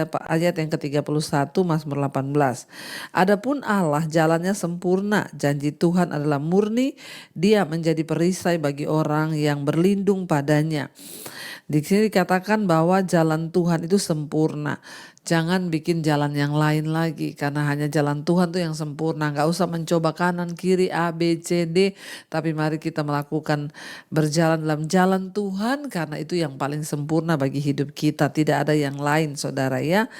ayat yang ke-31 Mazmur 18. Adapun Allah jalannya sempurna, janji Tuhan adalah murni, dia menjadi perisai bagi orang yang berlindung padanya. Di sini dikatakan bahwa jalan Tuhan itu sempurna. Jangan bikin jalan yang lain lagi, karena hanya jalan Tuhan tuh yang sempurna. Gak usah mencoba kanan, kiri, A, B, C, D. Tapi mari kita melakukan berjalan dalam jalan Tuhan, karena itu yang paling sempurna bagi hidup kita. Tidak ada yang lain, saudara ya.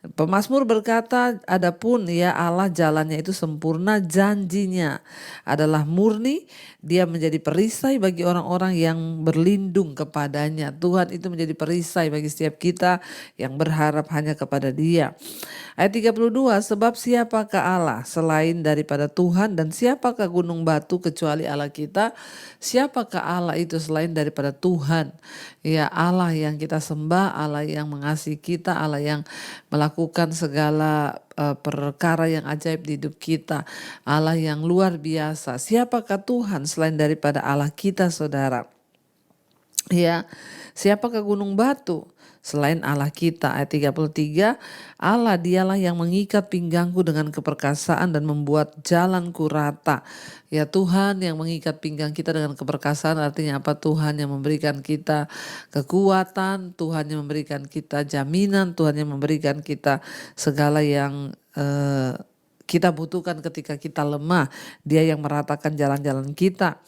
Pemazmur berkata, adapun ya Allah jalannya itu sempurna, janjinya adalah murni, dia menjadi perisai bagi orang-orang yang berlindung kepadanya. Tuhan itu menjadi perisai bagi setiap kita yang berharap hanya kepada Dia. Ayat 32, sebab siapakah Allah selain daripada Tuhan, dan siapakah gunung batu kecuali Allah kita? Siapakah Allah itu selain daripada Tuhan? Ya, Allah yang kita sembah, Allah yang mengasihi kita, Allah yang melakukan segala perkara yang ajaib di hidup kita, Allah yang luar biasa. Siapakah Tuhan selain daripada Allah kita, saudara? Ya, siapakah gunung batu selain Allah kita? Ayat 33, Allah dialah yang mengikat pinggangku dengan keperkasaan dan membuat jalanku rata. Ya, Tuhan yang mengikat pinggang kita dengan keperkasaan artinya apa? Tuhan yang memberikan kita kekuatan, Tuhan yang memberikan kita jaminan, Tuhan yang memberikan kita segala yang kita butuhkan ketika kita lemah. Dia yang meratakan jalan-jalan kita,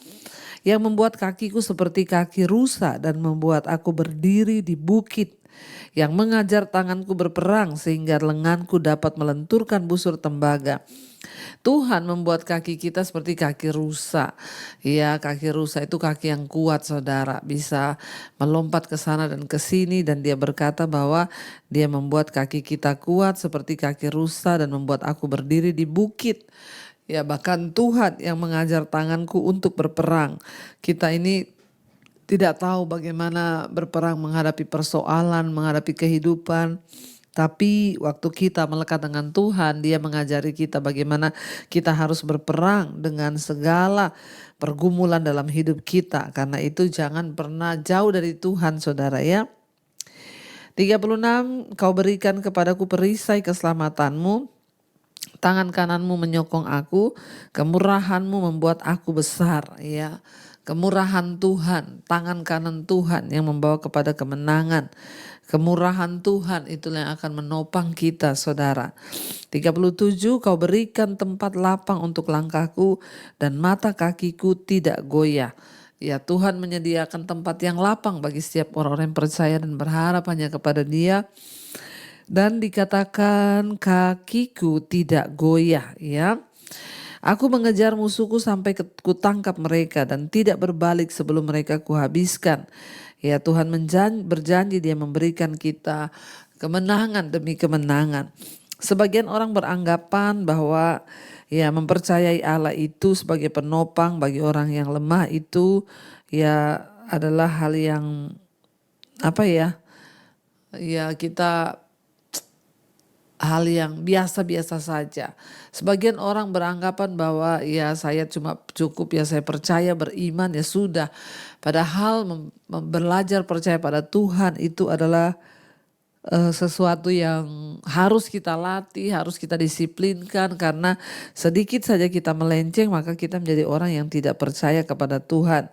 yang membuat kakiku seperti kaki rusa dan membuat aku berdiri di bukit, yang mengajar tanganku berperang sehingga lenganku dapat melenturkan busur tembaga. Tuhan membuat kaki kita seperti kaki rusa. Ya, kaki rusa itu kaki yang kuat, saudara, bisa melompat ke sana dan ke sini, dan dia berkata bahwa dia membuat kaki kita kuat seperti kaki rusa dan membuat aku berdiri di bukit. Ya, bahkan Tuhan yang mengajar tanganku untuk berperang. Kita ini tidak tahu bagaimana berperang menghadapi persoalan, menghadapi kehidupan. Tapi waktu kita melekat dengan Tuhan, Dia mengajari kita bagaimana kita harus berperang dengan segala pergumulan dalam hidup kita. Karena itu jangan pernah jauh dari Tuhan, saudara ya. 36, kau berikan kepadaku perisai keselamatanmu, tangan kananmu menyokong aku, kemurahanmu membuat aku besar. Ya, kemurahan Tuhan, tangan kanan Tuhan yang membawa kepada kemenangan. Kemurahan Tuhan itulah yang akan menopang kita, saudara. 37, kau berikan tempat lapang untuk langkahku dan mata kakiku tidak goyah. Ya, Tuhan menyediakan tempat yang lapang bagi setiap orang-orang yang percaya dan berharap hanya kepada Dia. Dan dikatakan kakiku tidak goyah, ya. Aku mengejar musuhku sampai kutangkap mereka dan tidak berbalik sebelum mereka kuhabiskan. Ya, Tuhan berjanji Dia memberikan kita kemenangan demi kemenangan. Sebagian orang beranggapan bahwa ya mempercayai Allah itu sebagai penopang bagi orang yang lemah itu ya adalah hal yang apa ya? Ya, hal yang biasa-biasa saja. Sebagian orang beranggapan bahwa ya saya cuma cukup ya saya percaya beriman ya sudah. Padahal belajar percaya pada Tuhan itu adalah sesuatu yang harus kita latih, harus kita disiplinkan, karena sedikit saja kita melenceng maka kita menjadi orang yang tidak percaya kepada Tuhan.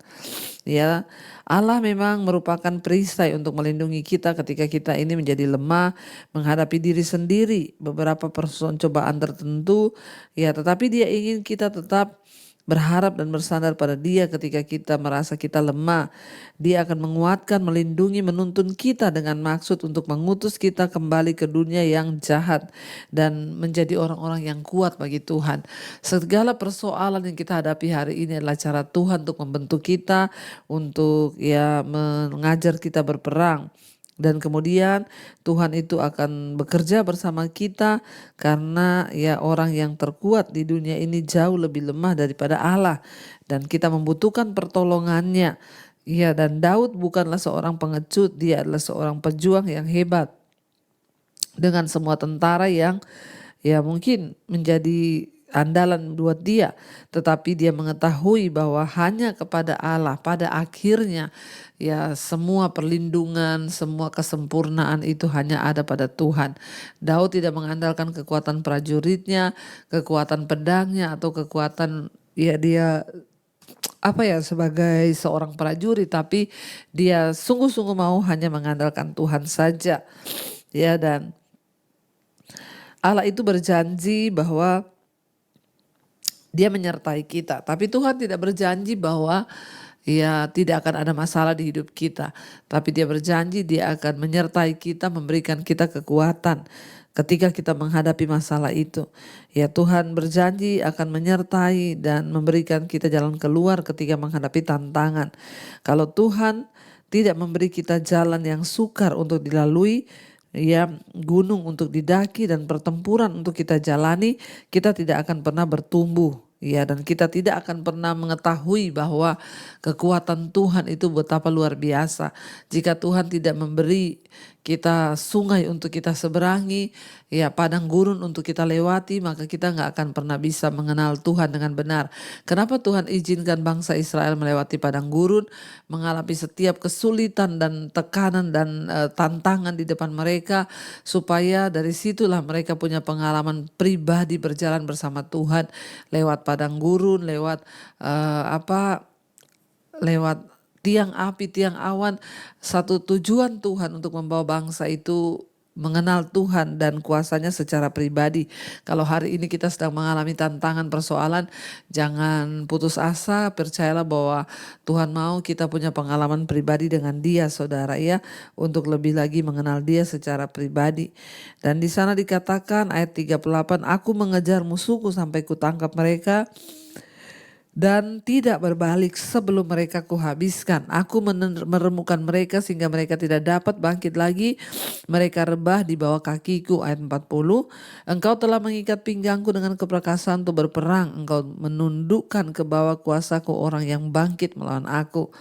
Ya, Allah memang merupakan perisai untuk melindungi kita ketika kita ini menjadi lemah, menghadapi diri sendiri, beberapa persoalan cobaan tertentu, ya, tetapi Dia ingin kita tetap berharap dan bersandar pada Dia ketika kita merasa kita lemah. Dia akan menguatkan, melindungi, menuntun kita dengan maksud untuk mengutus kita kembali ke dunia yang jahat dan menjadi orang-orang yang kuat bagi Tuhan. Segala persoalan yang kita hadapi hari ini adalah cara Tuhan untuk membentuk kita, untuk ya mengajar kita berperang. Dan kemudian Tuhan itu akan bekerja bersama kita, karena ya orang yang terkuat di dunia ini jauh lebih lemah daripada Allah, dan kita membutuhkan pertolongannya. Ya, dan Daud bukanlah seorang pengecut, dia adalah seorang pejuang yang hebat. Dengan semua tentara yang ya mungkin menjadi andalan buat dia, tetapi dia mengetahui bahwa hanya kepada Allah pada akhirnya ya semua perlindungan, semua kesempurnaan itu hanya ada pada Tuhan. Daud tidak mengandalkan kekuatan prajuritnya, kekuatan pedangnya atau kekuatan ya dia sebagai seorang prajurit, tapi dia sungguh-sungguh mau hanya mengandalkan Tuhan saja. Ya, dan Allah itu berjanji bahwa dia menyertai kita, tapi Tuhan tidak berjanji bahwa ya tidak akan ada masalah di hidup kita. Tapi dia berjanji dia akan menyertai kita, memberikan kita kekuatan ketika kita menghadapi masalah itu. Ya, Tuhan berjanji akan menyertai dan memberikan kita jalan keluar ketika menghadapi tantangan. Kalau Tuhan tidak memberi kita jalan yang sukar untuk dilalui, ya gunung untuk didaki dan pertempuran untuk kita jalani, kita tidak akan pernah bertumbuh. Ya, dan kita tidak akan pernah mengetahui bahwa kekuatan Tuhan itu betapa luar biasa. Jika Tuhan tidak memberi kita sungai untuk kita seberangi, ya padang gurun untuk kita lewati, maka kita nggak akan pernah bisa mengenal Tuhan dengan benar. Kenapa Tuhan izinkan bangsa Israel melewati padang gurun, mengalami setiap kesulitan dan tekanan dan tantangan di depan mereka, supaya dari situlah mereka punya pengalaman pribadi berjalan bersama Tuhan lewat padang gurun, lewat lewat tiang api, tiang awan. Satu tujuan Tuhan untuk membawa bangsa itu mengenal Tuhan dan kuasanya secara pribadi. Kalau hari ini kita sedang mengalami tantangan, persoalan, jangan putus asa, percayalah bahwa Tuhan mau kita punya pengalaman pribadi dengan Dia, saudara, ya, untuk lebih lagi mengenal Dia secara pribadi. Dan di sana dikatakan ayat 38, aku mengejar musuhku sampai kutangkap mereka dan tidak berbalik sebelum mereka kuhabiskan. Aku meremukkan mereka sehingga mereka tidak dapat bangkit lagi. Mereka rebah di bawah kakiku. Ayat 40. Engkau telah mengikat pinggangku dengan keperkasaan untuk berperang. Engkau menundukkan ke bawah kuasaku orang yang bangkit melawan aku.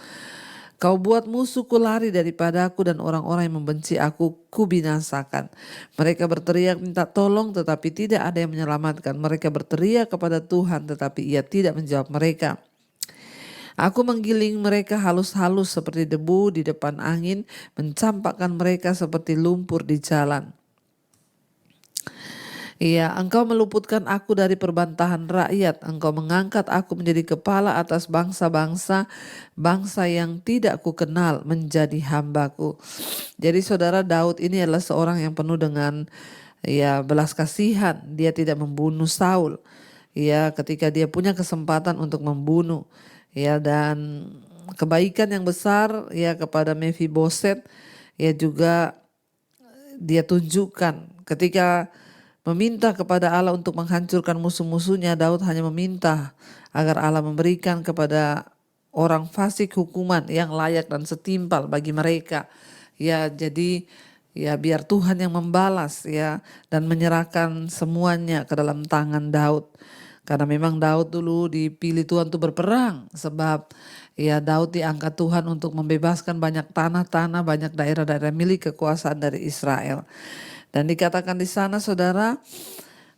Kau buat musuhku lari daripadaku dan orang-orang yang membenci aku kubinasakan. Mereka berteriak minta tolong tetapi tidak ada yang menyelamatkan. Mereka berteriak kepada Tuhan tetapi Ia tidak menjawab mereka. Aku menggiling mereka halus-halus seperti debu di depan angin, mencampakkan mereka seperti lumpur di jalan. Iya, engkau meluputkan aku dari perbantahan rakyat. Engkau mengangkat aku menjadi kepala atas bangsa-bangsa, bangsa yang tidak kukenal menjadi hambaku. Jadi saudara, Daud ini adalah seorang yang penuh dengan belas kasihan. Dia tidak membunuh Saul. Ya, ketika dia punya kesempatan untuk membunuh. Ya, dan kebaikan yang besar ya kepada Mephiboset ya juga dia tunjukkan ketika meminta kepada Allah untuk menghancurkan musuh-musuhnya. Daud hanya meminta agar Allah memberikan kepada orang fasik hukuman yang layak dan setimpal bagi mereka. Ya, jadi ya biar Tuhan yang membalas ya dan menyerahkan semuanya ke dalam tangan Daud. Karena memang Daud dulu dipilih Tuhan untuk berperang, sebab ya Daud diangkat Tuhan untuk membebaskan banyak tanah-tanah, banyak daerah-daerah milik kekuasaan dari Israel. Dan dikatakan di sana saudara,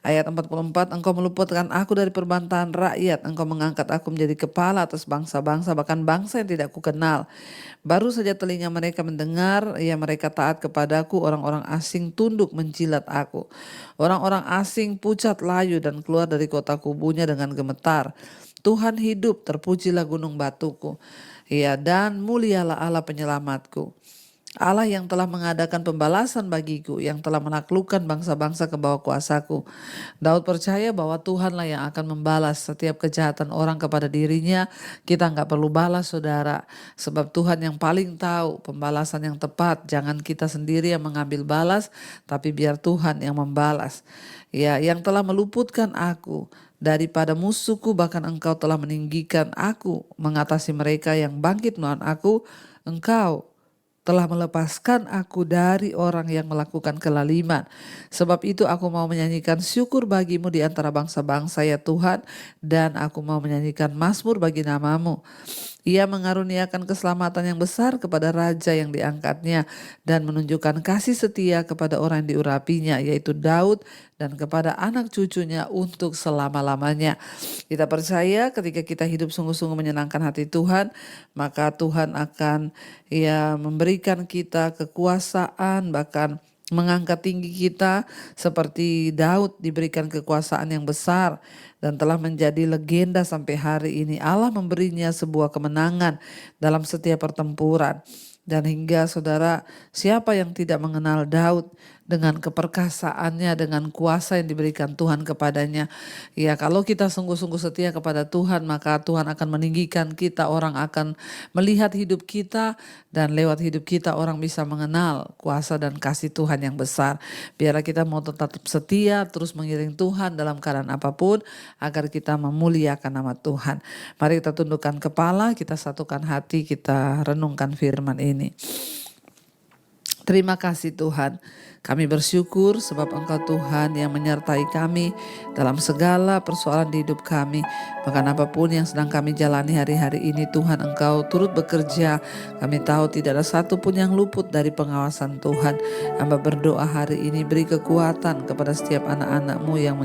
ayat 44, engkau meluputkan aku dari perbantahan rakyat, engkau mengangkat aku menjadi kepala atas bangsa-bangsa, bahkan bangsa yang tidak kukenal. Baru saja telinga mereka mendengar, ya mereka taat kepadaku, orang-orang asing tunduk menjilat aku. Orang-orang asing pucat layu dan keluar dari kota kubunya dengan gemetar. Tuhan hidup, terpujilah gunung batuku. Ya, dan mulialah Allah penyelamatku. Allah yang telah mengadakan pembalasan bagiku, yang telah menaklukkan bangsa-bangsa ke bawah kuasaku. Daud percaya bahwa Tuhanlah yang akan membalas setiap kejahatan orang kepada dirinya. Kita nggak perlu balas saudara, sebab Tuhan yang paling tahu pembalasan yang tepat. Jangan kita sendiri yang mengambil balas, tapi biar Tuhan yang membalas. Ya, yang telah meluputkan aku daripada musuhku, bahkan engkau telah meninggikan aku mengatasi mereka yang bangkit melawan aku. Engkau telah melepaskan aku dari orang yang melakukan kelaliman. Sebab itu aku mau menyanyikan syukur bagimu di antara bangsa-bangsa ya Tuhan, dan aku mau menyanyikan mazmur bagi namamu. Ia mengaruniakan keselamatan yang besar kepada raja yang diangkatnya dan menunjukkan kasih setia kepada orang yang diurapinya, yaitu Daud, dan kepada anak cucunya untuk selama-lamanya. Kita percaya ketika kita hidup sungguh-sungguh menyenangkan hati Tuhan, maka Tuhan akan memberikan kita kekuasaan, bahkan mengangkat tinggi kita seperti Daud diberikan kekuasaan yang besar dan telah menjadi legenda sampai hari ini. Allah memberinya sebuah kemenangan dalam setiap pertempuran. Dan hingga saudara, siapa yang tidak mengenal Daud dengan keperkasaannya, dengan kuasa yang diberikan Tuhan kepadanya. Ya, kalau kita sungguh-sungguh setia kepada Tuhan, maka Tuhan akan meninggikan kita. Orang akan melihat hidup kita, dan lewat hidup kita orang bisa mengenal kuasa dan kasih Tuhan yang besar. Biarlah kita mau tetap setia, terus mengiring Tuhan dalam keadaan apapun, agar kita memuliakan nama Tuhan. Mari kita tundukkan kepala, kita satukan hati, kita renungkan firman ini. Terima kasih Tuhan. Kami bersyukur sebab Engkau Tuhan yang menyertai kami dalam segala persoalan di hidup kami. Bahkan apapun yang sedang kami jalani hari-hari ini, Tuhan Engkau turut bekerja. Kami tahu tidak ada satu pun yang luput dari pengawasan Tuhan. Hamba berdoa hari ini beri kekuatan kepada setiap anak-anak-Mu yang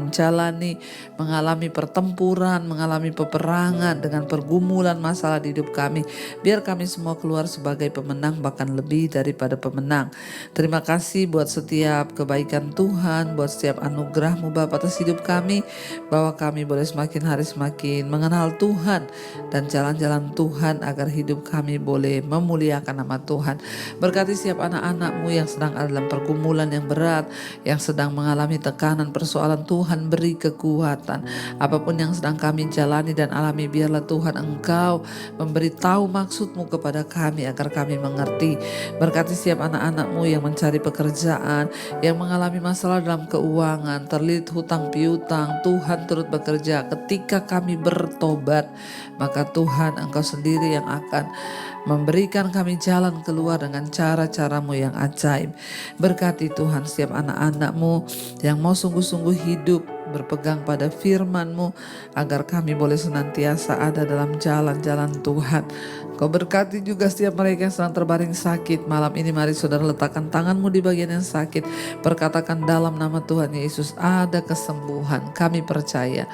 mengalami pertempuran, mengalami peperangan dengan pergumulan masalah di hidup kami. Biar kami semua keluar sebagai pemenang, bahkan lebih daripada pemenang. Terima kasih buat setiap kebaikan Tuhan, buat setiap anugerah-Mu Bapa atas hidup kami, bahwa kami boleh semakin hari semakin mengenal Tuhan dan jalan-jalan Tuhan, agar hidup kami boleh memuliakan nama Tuhan. Berkati setiap anak-anak-Mu yang sedang ada dalam pergumulan yang berat, yang sedang mengalami tekanan persoalan, Tuhan beri kekuatan. Apapun yang sedang kami jalani dan alami, biarlah Tuhan Engkau memberitahu maksud-Mu kepada kami agar kami mengerti. Berkati setiap anak-anak-Mu yang mencari pekerjaan, yang mengalami masalah dalam keuangan, terlilit hutang piutang, Tuhan turut bekerja. Ketika kami bertobat, maka Tuhan Engkau sendiri yang akan memberikan kami jalan keluar dengan cara-cara-Mu yang ajaib. Berkati Tuhan setiap anak-anak-Mu yang mau sungguh-sungguh hidup berpegang pada firman-Mu, agar kami boleh senantiasa ada dalam jalan-jalan Tuhan. Kau berkati juga setiap mereka yang sedang terbaring sakit. Malam ini mari saudara letakkan tangan-Mu di bagian yang sakit. Perkatakan dalam nama Tuhan Yesus ada kesembuhan. Kami percaya.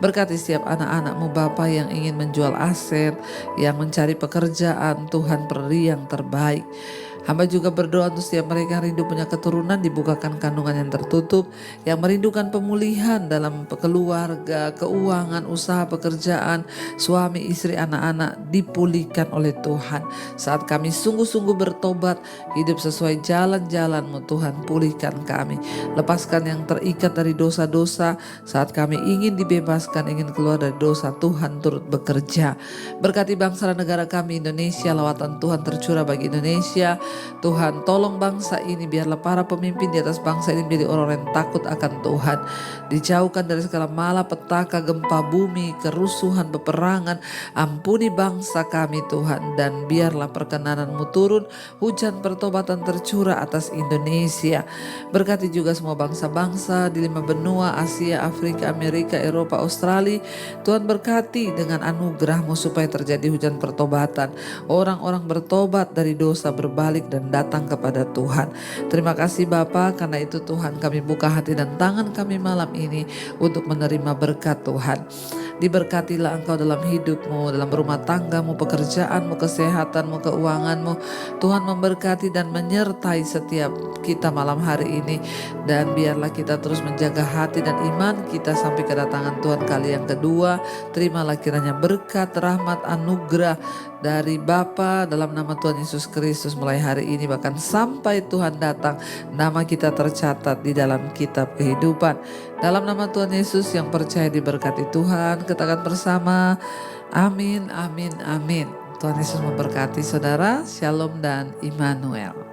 Berkati setiap anak-anak-Mu Bapa yang ingin menjual aset, yang mencari pekerjaan, Tuhan beri yang terbaik. Hamba juga berdoa untuk setiap mereka yang rindu punya keturunan, dibukakan kandungan yang tertutup, yang merindukan pemulihan dalam keluarga, keuangan, usaha, pekerjaan, suami, istri, anak-anak, dipulihkan oleh Tuhan. Saat kami sungguh-sungguh bertobat, hidup sesuai jalan-jalan-Mu, Tuhan pulihkan kami. Lepaskan yang terikat dari dosa-dosa. Saat kami ingin dibebaskan, ingin keluar dari dosa, Tuhan turut bekerja. Berkati bangsa dan negara kami Indonesia, lawatan Tuhan tercurah bagi Indonesia. Tuhan tolong bangsa ini, biarlah para pemimpin di atas bangsa ini menjadi orang-orang yang takut akan Tuhan. Dijauhkan dari segala malapetaka, gempa bumi, kerusuhan, peperangan. Ampuni bangsa kami Tuhan, dan biarlah perkenanan-Mu turun, hujan pertobatan tercurah atas Indonesia. Berkati juga semua bangsa-bangsa di 5 benua, Asia, Afrika, Amerika, Eropa, Australia. Tuhan berkati dengan anugerah-Mu supaya terjadi hujan pertobatan. Orang-orang bertobat dari dosa, berbalik dan datang kepada Tuhan. Terima kasih Bapa, karena itu Tuhan kami buka hati dan tangan kami malam ini untuk menerima berkat Tuhan. Diberkatilah Engkau dalam hidup-Mu, dalam rumah tangga-Mu, pekerjaan-Mu, kesehatan-Mu, keuangan-Mu. Tuhan memberkati dan menyertai setiap kita malam hari ini. Dan biarlah kita terus menjaga hati dan iman kita sampai kedatangan Tuhan kali yang kedua. Terimalah kiranya berkat, rahmat, anugerah dari Bapa dalam nama Tuhan Yesus Kristus mulai hari ini, bahkan sampai Tuhan datang. Nama kita tercatat di dalam kitab kehidupan. Dalam nama Tuhan Yesus yang percaya diberkati Tuhan, katakan bersama, amin, amin, amin. Tuhan Yesus memberkati saudara. Shalom dan Immanuel.